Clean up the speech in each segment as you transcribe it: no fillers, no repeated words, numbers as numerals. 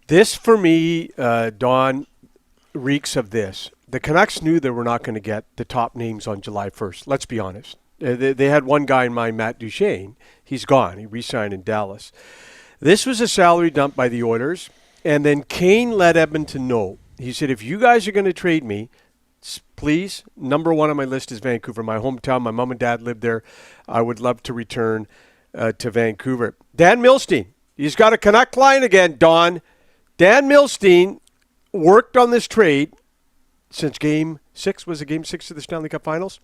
This, for me, Don, reeks of this. The Canucks knew they were not going to get the top names on July 1st. Let's be honest. They had one guy in mind, Matt Duchene. He's gone. He re-signed in Dallas. This was a salary dump by the Oilers, and then Kane let Edmonton know. He said, if you guys are going to trade me, please, number one on my list is Vancouver, my hometown. My mom and dad lived there. I would love to return to Vancouver. Dan Milstein, he's got a Canuck line again, Don. Dan Milstein worked on this trade since Game 6. Was it Game 6 of the Stanley Cup Finals?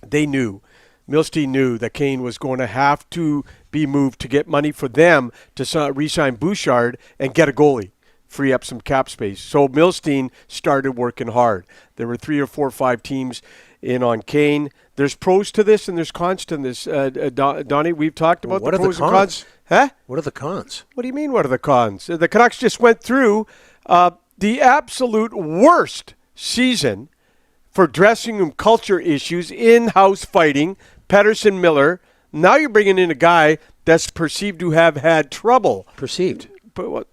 They knew. Milstein knew that Kane was going to have to be moved to get money for them to re-sign Bouchard and get a goalie, free up some cap space. So Milstein started working hard. There were 3 or 4 or 5 teams in on Kane. There's pros to this and there's cons to this. Donnie, we've talked about the pros and cons. Huh? What are the cons? What do you mean, what are the cons? The Canucks just went through the absolute worst season for dressing room culture issues, in-house fighting, Pettersson, Miller. Now you're bringing in a guy that's perceived to have had trouble. Perceived. But what?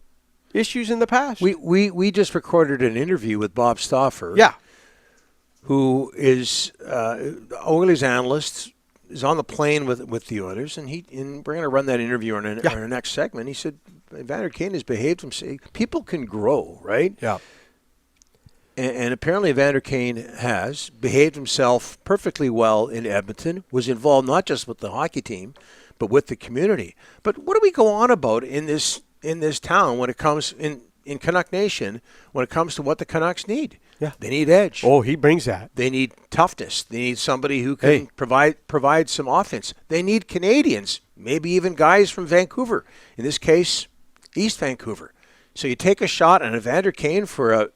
Issues in the past. We just recorded an interview with Bob Stauffer. Yeah. Who is Oilers analyst, is on the plane with the Oilers, and we're going to run that interview on our next segment. He said Evander Kane has behaved himself. People can grow, right? Yeah. And apparently Evander Kane has behaved himself perfectly well in Edmonton, was involved not just with the hockey team, but with the community. But what do we go on about in this town when it comes in Canuck Nation, when it comes to what the Canucks need? Yeah. They need edge. Oh, he brings that. They need toughness. They need somebody who can provide some offense. They need Canadians, maybe even guys from Vancouver. In this case, East Vancouver. So you take a shot on Evander Kane for a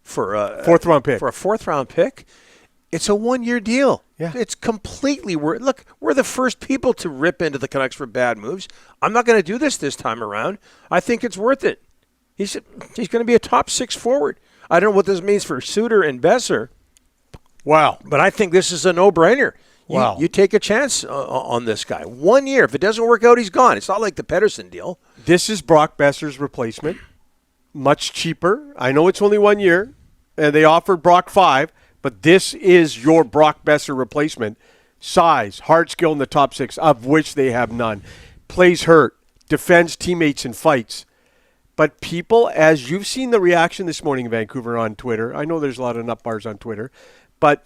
fourth-round pick. For a fourth-round pick. It's a one-year deal. Yeah. It's completely worth. Look, we're the first people to rip into the Canucks for bad moves. I'm not going to do this time around. I think it's worth it. He's going to be a top 6 forward. I don't know what this means for Suter and Besser. Wow. But I think this is a no-brainer. Wow. You take a chance on this guy. 1 year. If it doesn't work out, he's gone. It's not like the Pettersson deal. This is Brock Besser's replacement. Much cheaper. I know it's only 1 year, and they offered Brock 5, but this is your Brock Besser replacement. Size, hard skill in the top 6, of which they have none. Plays hurt, defends teammates in fights. But people, as you've seen the reaction this morning in Vancouver on Twitter, I know there's a lot of nut bars on Twitter, but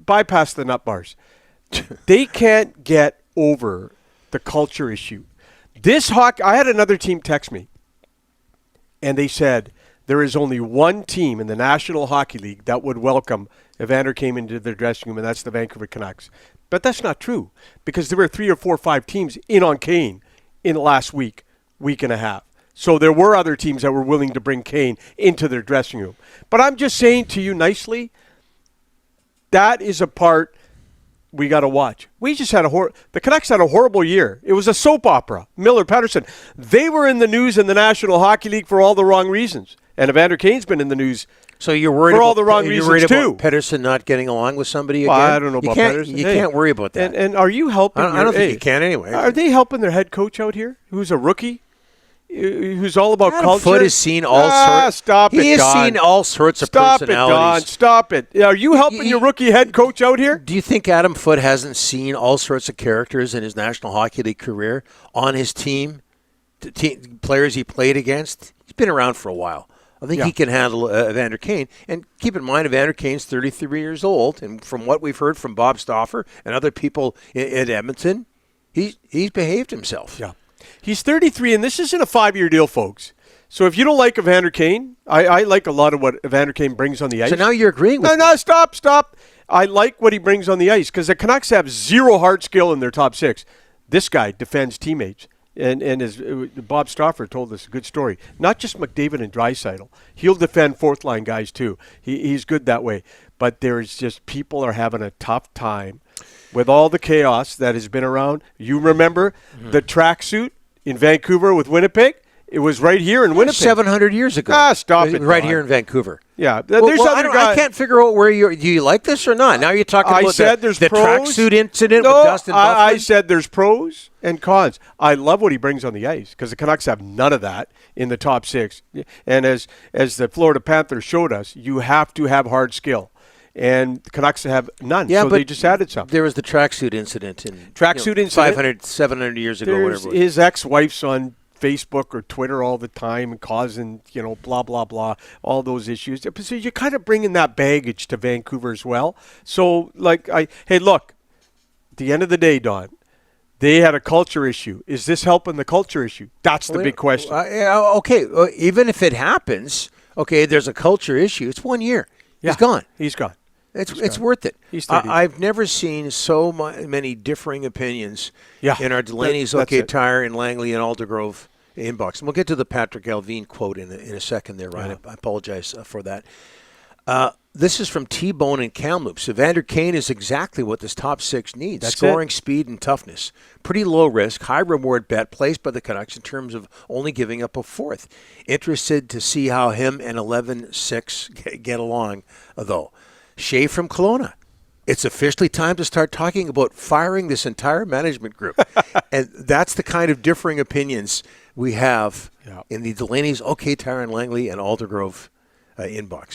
bypass the nut bars. They can't get over the culture issue. I had another team text me, and they said there is only one team in the National Hockey League that would welcome Evander Kane into their dressing room, and that's the Vancouver Canucks. But that's not true, because there were 3 or 4 or 5 teams in on Kane in the last week and a half. So there were other teams that were willing to bring Kane into their dressing room. But I'm just saying to you nicely, that is a part we got to watch. We just had the Canucks had a horrible year. It was a soap opera. Miller, Pettersson, they were in the news in the National Hockey League for all the wrong reasons. And Evander Kane's been in the news so you're worried for about, all the wrong reasons too. About Pettersson not getting along with somebody again? I don't know about Pettersson. You can't worry about that. And are you helping? I don't think you can anyway. Are they helping their head coach out here, who's a rookie? Who's all about Adam culture? Foote has seen all sorts. Stop it, He has Don. seen all sorts of personalities. Stop it, Don. Stop it. Are you helping your rookie head coach out here? Do you think Adam Foote hasn't seen all sorts of characters in his National Hockey League career on his team, players he played against? He's been around for a while. I think he can handle Evander Kane. And keep in mind, Evander Kane's 33 years old, and from what we've heard from Bob Stauffer and other people in Edmonton, he's behaved himself. Yeah. He's 33, and this isn't a 5-year deal, folks. So if you don't like Evander Kane, I like a lot of what Evander Kane brings on the ice. So now you're agreeing with me. No, stop. I like what he brings on the ice because the Canucks have 0 hard skill in their top 6. This guy defends teammates. And as Bob Stauffer told us a good story, not just McDavid and Draisaitl. He'll defend fourth-line guys too. He's good that way. But there's just people are having a tough time with all the chaos that has been around. You remember the tracksuit in Vancouver with Winnipeg? It was right here in Winnipeg. 700 years ago. Stop it, Right Don. here in Vancouver. Yeah, Well, there's other guys. I can't figure out where do you like this or not? Now you're talking I about said the there's pros. tracksuit incident No, with Dustin Bufflin. I said there's pros and cons. I love what he brings on the ice because the Canucks have none of that in the top 6. And as the Florida Panthers showed us, you have to have hard skill. And the Canucks have none, so they just added some. There was the tracksuit incident. Incident? 500, 700 years ago, whatever it was. His ex-wife's on Facebook or Twitter all the time and causing, blah, blah, blah, all those issues. So you're kind of bringing that baggage to Vancouver as well. So, hey, look, at the end of the day, Don, they had a culture issue. Is this helping the culture issue? That's the big question. Okay, even if it happens, there's a culture issue. It's 1 year. He's gone. He's gone. It's worth it. He's 30. I've never seen so many differing opinions in our Delaney's Tire and Langley and Aldergrove inbox. And we'll get to the Patrick Alvine quote in a second there, Ryan. I apologize for that. This is from T-Bone and Kamloops. Evander Kane is exactly what this top 6 needs. Scoring, speed, and toughness. Pretty low risk, high reward bet placed by the Canucks in terms of only giving up a 4th. Interested to see how him and 11-6 get along, though. Shay from Kelowna. It's officially time to start talking about firing this entire management group. And that's the kind of differing opinions we have in the Delaney's Tire and Langley and Aldergrove inbox.